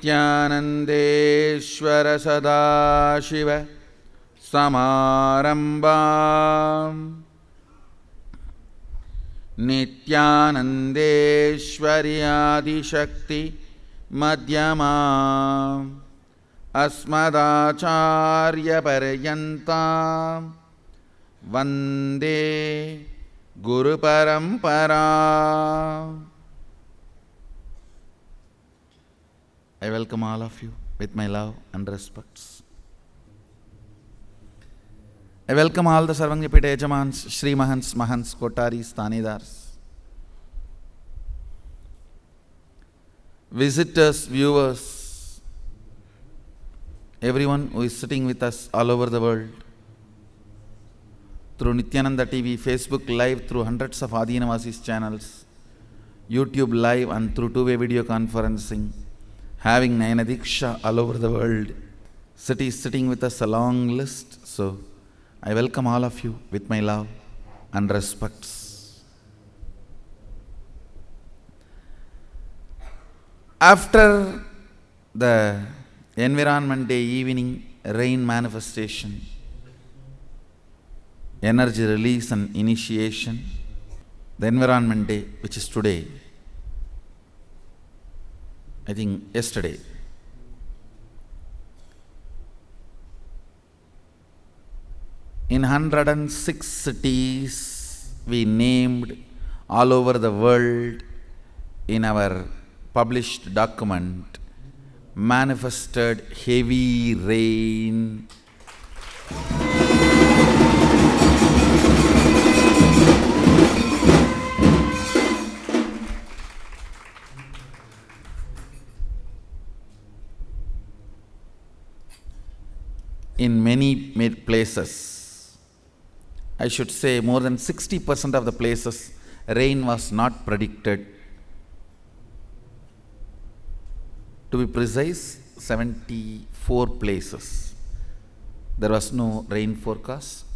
Nithyanandeshwara Sadashiva Samarambam Nithyanandeshwari Adishakti Madhyamam Asmadacharya Paryantam Vande Guru Parampara. I welcome all of you with my love and respects. I welcome all the Sarvangapita Yajamans, Shri Mahants, Mahants, Kotaris, Tanidars, visitors, viewers, everyone who is sitting with us all over the world through Nithyananda TV, Facebook Live, through hundreds of Adinavasis channels, YouTube Live, and through two-way video conferencing, having Nayana Diksha all over the world. Cities sitting with us, a long list. So, I welcome all of you with my love and respects. After the Environment Day evening rain manifestation, energy release and initiation, the Environment Day, which is today, I think yesterday, in 106 cities we named all over the world in our published document, manifested heavy rain. In many places, I should say more than 60% of the places, rain was not predicted. To be precise, 74 places, there was no rain forecast.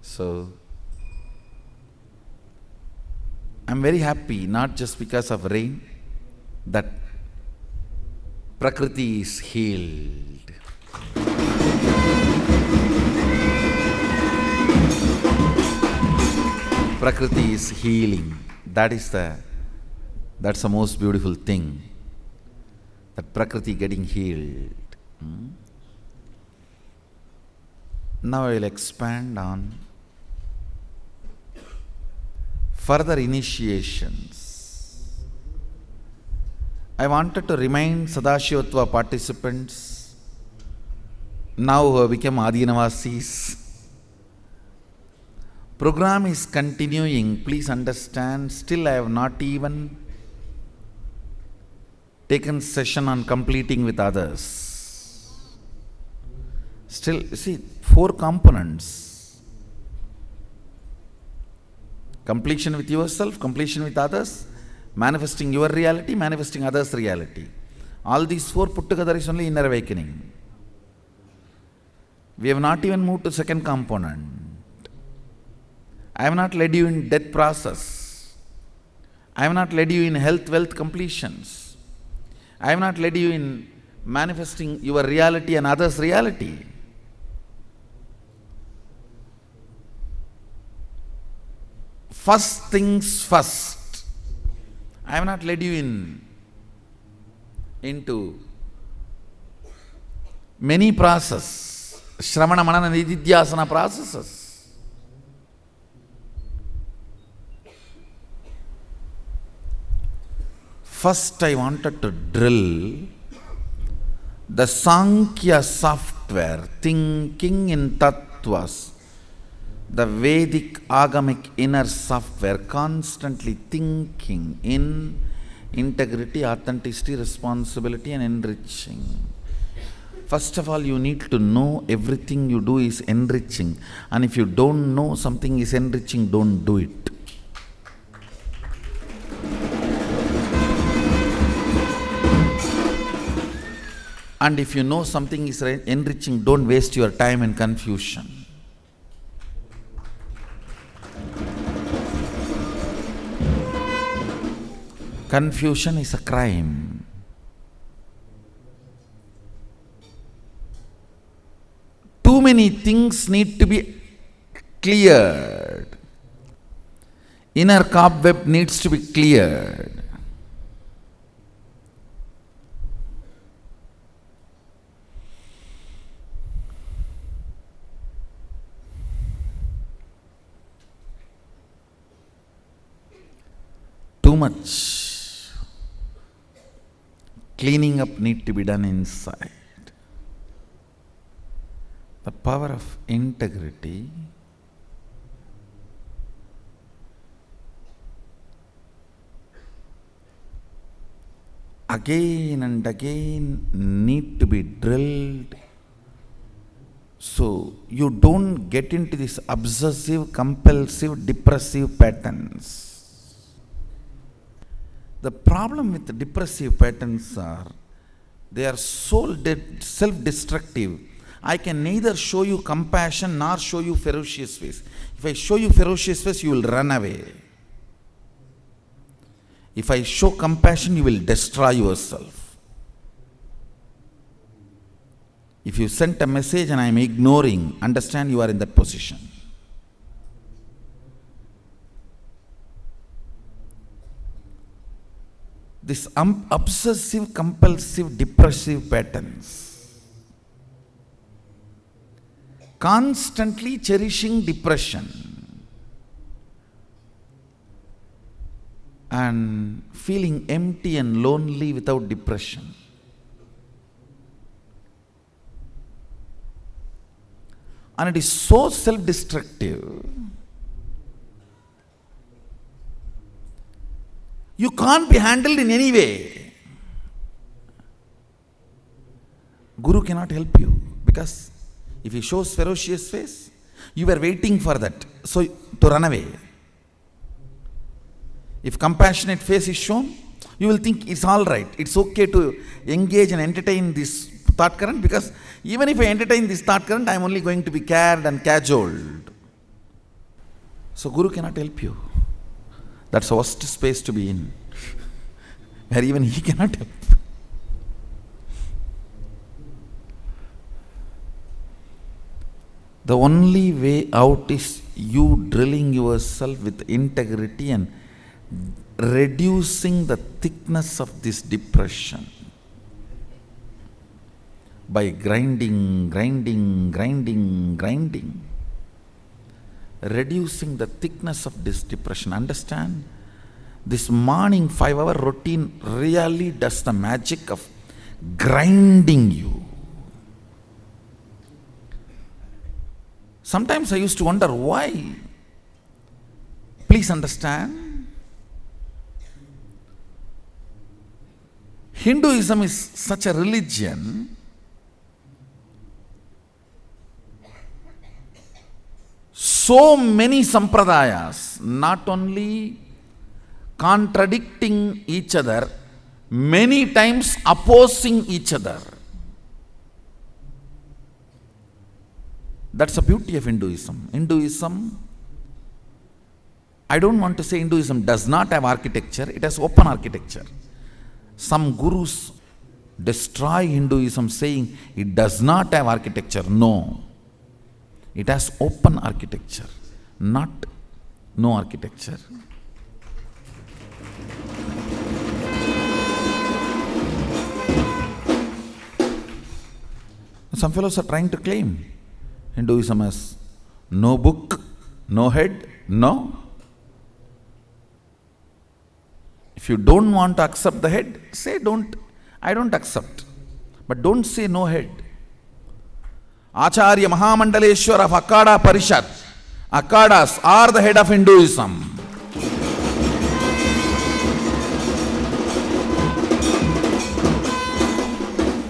So, I'm very happy, not just because of rain, that Prakriti is healed. Prakriti is healing. That's the most beautiful thing. That Prakriti getting healed. Now I will expand on further initiations. I wanted to remind Sadashivatva participants, now who have become Adinavasis, program is continuing. Please understand, still I have not even taken session on completing with others. Still, you see, 4 components. Completion with yourself, completion with others, manifesting your reality, manifesting others' reality. All these 4 put together is only inner awakening. We have not even moved to second component. I have not led you in death process. I have not led you in health, wealth completions. I have not led you in manifesting your reality and others' reality. First things first. I have not led you into many processes, Shramana, Manana, Nididhyasana processes. First, I wanted to drill the Sankhya software, thinking in tattvas, the Vedic agamic inner software, constantly thinking in integrity, authenticity, responsibility and enriching. First of all, you need to know everything you do is enriching. And if you don't know something is enriching, don't do it. And if you know something is enriching, don't waste your time in confusion. Confusion is a crime. too many things need to be cleared. Inner cobweb needs to be cleared. Too much cleaning up need to be done inside. The power of integrity again and again need to be drilled, so you don't get into this obsessive, compulsive, depressive patterns. The problem with the depressive patterns are, they are so self-destructive. I can neither show you compassion nor show you ferocious face. If I show you ferocious face, you will run away. If I show compassion, you will destroy yourself. If you sent a message and I am ignoring, understand you are in that position. This obsessive, compulsive, depressive patterns, constantly cherishing depression and feeling empty and lonely without depression. And it is so self-destructive. You can't be handled in any way. Guru cannot help you, because if he shows ferocious face, you were waiting for that, so to run away. If compassionate face is shown, you will think it's all right. It's okay to engage and entertain this thought current, because even if I entertain this thought current, I am only going to be cared and cajoled. So Guru cannot help you. That's the worst space to be in, where even he cannot help. The only way out is you drilling yourself with integrity and reducing the thickness of this depression by grinding. Reducing the thickness of this depression. Understand? This morning 5-hour routine really does the magic of grinding you. Sometimes I used to wonder why. Please understand, Hinduism is such a religion. So many sampradayas, not only contradicting each other, many times opposing each other. That's the beauty of Hinduism. Hinduism, I don't want to say Hinduism does not have architecture, it has open architecture. Some gurus destroy Hinduism saying it does not have architecture. No. It has open architecture, not no architecture. Some fellows are trying to claim Hinduism has no book, no head, no. If you don't want to accept the head, say I don't accept. But don't say no head. Acharya Mahamandaleshwar of Akada Parishad. Akadas are the head of Hinduism.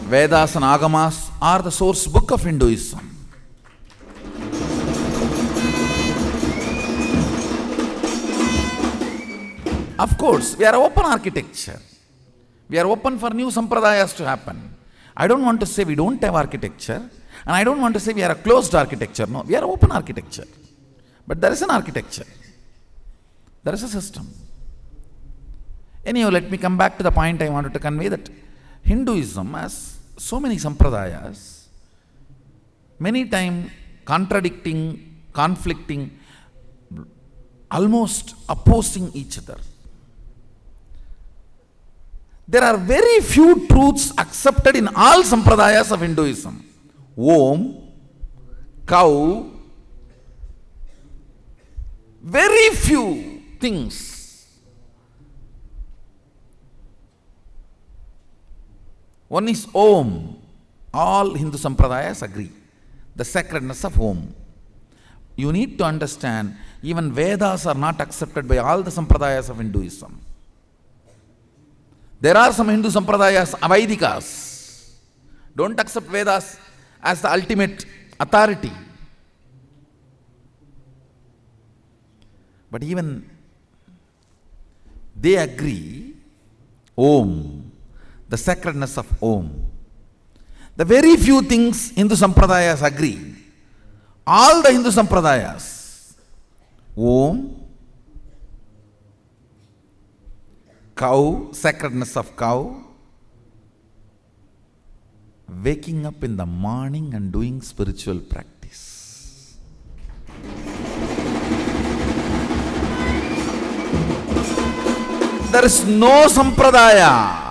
Vedas and Agamas are the source book of Hinduism. Of course, we are open architecture. We are open for new sampradayas to happen. I don't want to say we don't have architecture. And I don't want to say we are a closed architecture. No, we are open architecture. But there is an architecture. There is a system. Anyhow, let me come back to the point I wanted to convey, that Hinduism has so many sampradayas. many times contradicting, conflicting, almost opposing each other. There are very few truths accepted in all sampradayas of Hinduism. Om, cow, very few things. One is Om. All Hindu sampradayas agree. The sacredness of Om. You need to understand, even Vedas are not accepted by all the sampradayas of Hinduism. There are some Hindu sampradayas, Avaidikas, don't accept Vedas as the ultimate authority. But even they agree, Om, the sacredness of Om. The very few things Hindu sampradayas agree. All the Hindu sampradayas, Om, cow, sacredness of cow, waking up in the morning and doing spiritual practice. There is no sampradaya,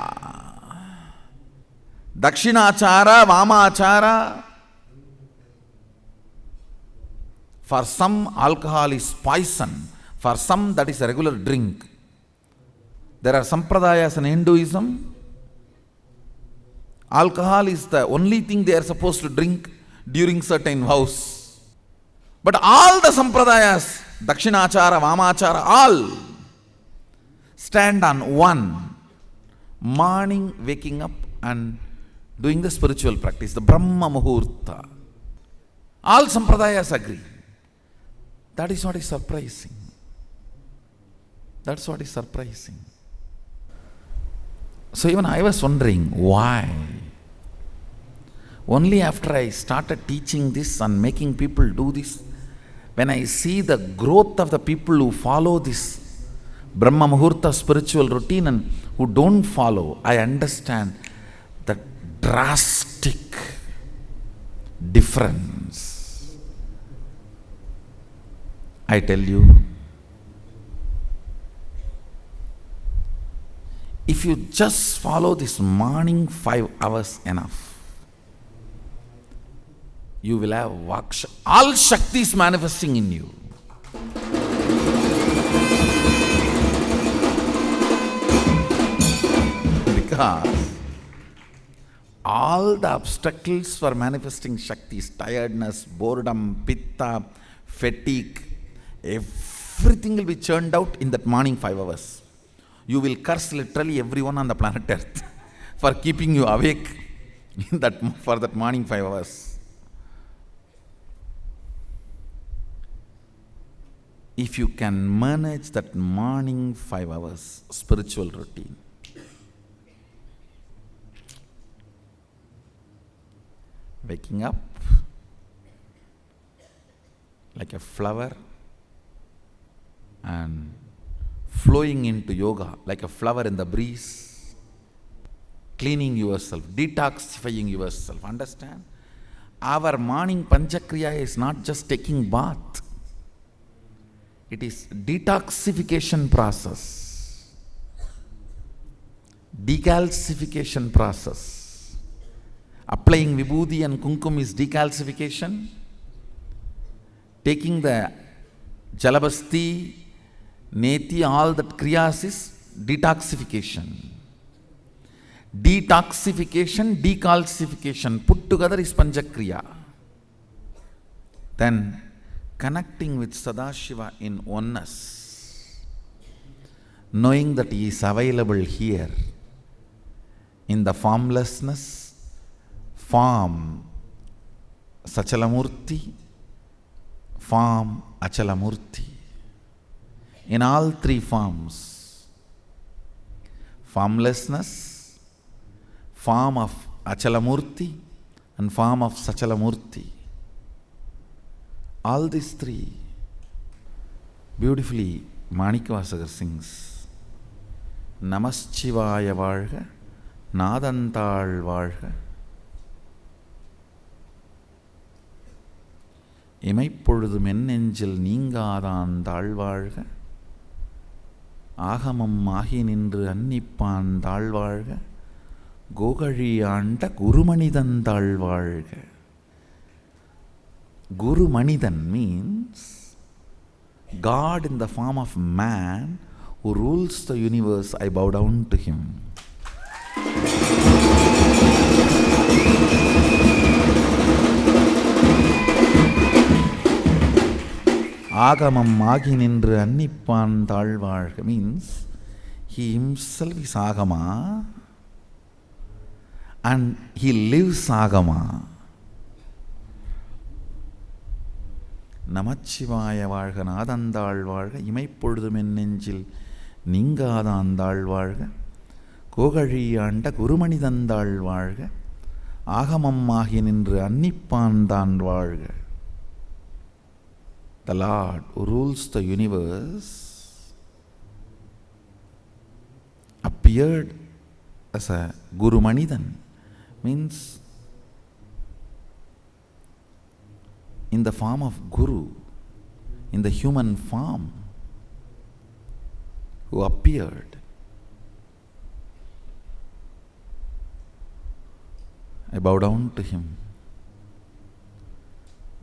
Dakshinachara, Vamachara. For some, alcohol is poison. For some, that is a regular drink. There are sampradayas in Hinduism. Alcohol is the only thing they are supposed to drink during certain vows. But all the sampradayas, Dakshinachara, Vamachara, all stand on one: morning waking up and doing the spiritual practice, the Brahma Muhurta. All sampradayas agree. That is what is surprising. That's what is surprising. So even I was wondering, why? Only after I started teaching this and making people do this, when I see the growth of the people who follow this Brahma Muhurta spiritual routine and who don't follow, I understand the drastic difference. I tell you, if you just follow this morning 5 hours enough, you will have all Shaktis manifesting in you. Because all the obstacles for manifesting Shaktis, tiredness, boredom, pitta, fatigue, everything will be churned out in that morning 5 hours. You will curse literally everyone on the planet Earth for keeping you awake for that morning 5 hours. If you can manage that morning 5 hours spiritual routine, waking up like a flower and flowing into yoga like a flower in the breeze, cleaning yourself, detoxifying yourself. Understand? Our morning Panchakriya is not just taking bath. It is detoxification process, decalcification process. Applying vibhuti and kumkum is decalcification. Taking the jalabasti, neti, all that kriyas is detoxification. Detoxification, decalcification, put together is Panchakriya. Then connecting with Sadashiva in oneness, knowing that he is available here in the formlessness, form Sachalamurti, form Achalamurti. In all three forms, formlessness, form of Achalamurti and form of Sachalamurti. All these three, beautifully Manikavasagar sings, Namaschivaya Valga, Nadantal Valga, இமைப்பொழுதும் என் நெஞ்சில் நீங்காதான் தாழ்வாழ்க, ஆகமம் ஆகி நின்று அன்னிப்பான் தாழ்வாழ்க, கோகழி ஆண்ட குருமனிதன் தாழ்வாழ்க. Gurumanidan means God in the form of man who rules the universe. I bow down to him. Agamam agi nindru annippan thalvazhga means he himself is Agama and he lives Agama. நமச்சிவாய வாழ்க, நாதந்தாள் வாழ்க, இமைப்பொழுதும் என் நெஞ்சில் நீங்காதாந்தாள் வாழ்க, கோகழி ஆண்ட குருமனிதந்தாள் வாழ்க, ஆகமம் ஆகி நின்று அன்னிப்பான் வாழ்க. The Lord who rules the universe appeared as a Gurumanidan, means in the form of Guru, in the human form, who appeared. I bow down to him.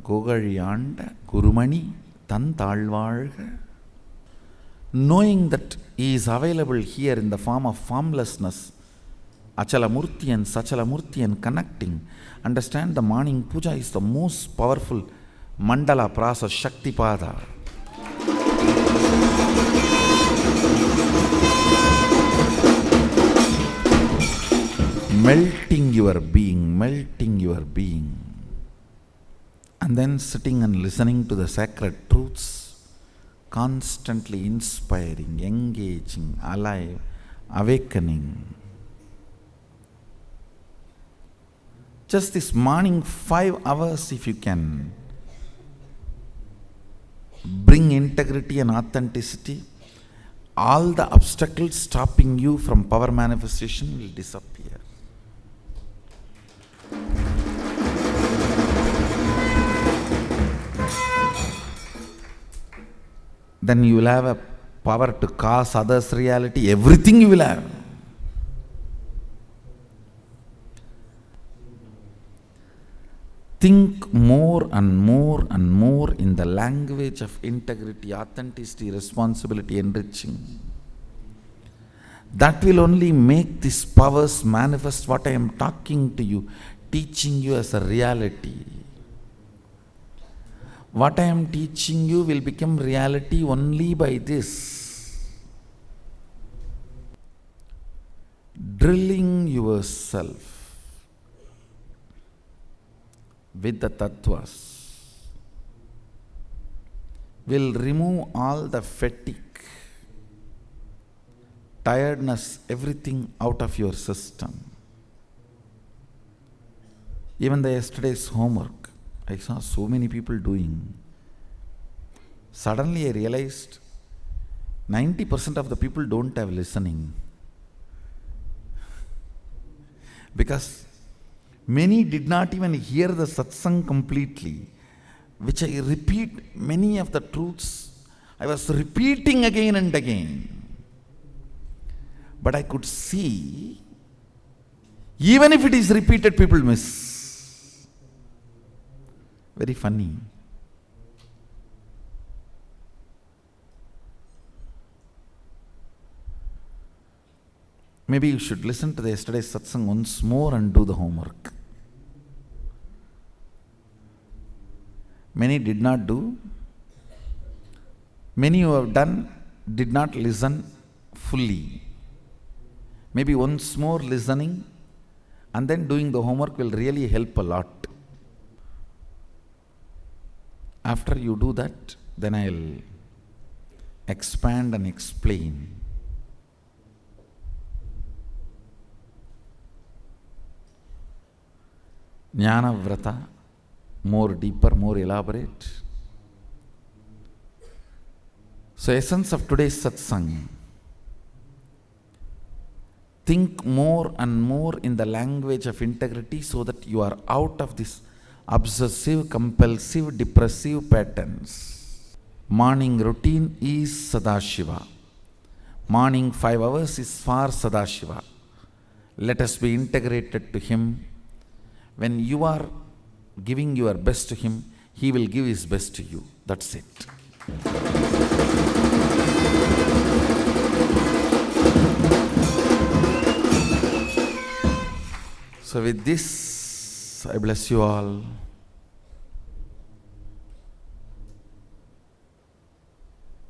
Gogaliyanda Gurumani Tan Thalvazhga. Knowing that he is available here in the form of formlessness, Achalamurti and Sachalamurti, and connecting, understand the morning puja is the most powerful mandala prasa Shaktipada. Melting your being, and then sitting and listening to the sacred truths, constantly inspiring, engaging, alive, awakening. Just this morning 5 hours, if you can bring integrity and authenticity, all the obstacles stopping you from power manifestation will disappear. Then you will have a power to cause others' reality, everything you will have. Think more and more and more in the language of integrity, authenticity, responsibility, enriching. That will only make these powers manifest what I am talking to you, teaching you as a reality. What I am teaching you will become reality only by this. Drilling yourself with the tattvas will remove all the fatigue, tiredness, everything out of your system. Even the yesterday's homework, I saw so many people doing. Suddenly I realized 90% of the people don't have listening. Because many did not even hear the satsang completely, which I repeat many of the truths. I was repeating again and again. But I could see, even if it is repeated, people miss. Very funny. Maybe you should listen to the yesterday's satsang once more and do the homework. Many did not do. Many who have done did not listen fully. Maybe once more listening and then doing the homework will really help a lot. After you do that, then I'll expand and explain. Jnana Vrata, more deeper, more elaborate. So, essence of today's satsang. Think more and more in the language of integrity so that you are out of this obsessive, compulsive, depressive patterns. Morning routine is Sadashiva. Morning 5 hours is for Sadashiva. Let us be integrated to Him. When you are giving your best to Him, He will give His best to you. That's it. So with this, I bless you all.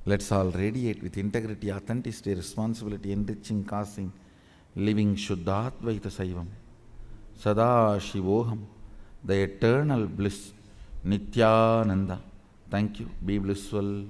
Let's all radiate with integrity, authenticity, responsibility, enriching, causing, living Shuddhatvaita Saivam. Sadashivoham, the eternal bliss, Nithyananda. Thank you. Be blissful.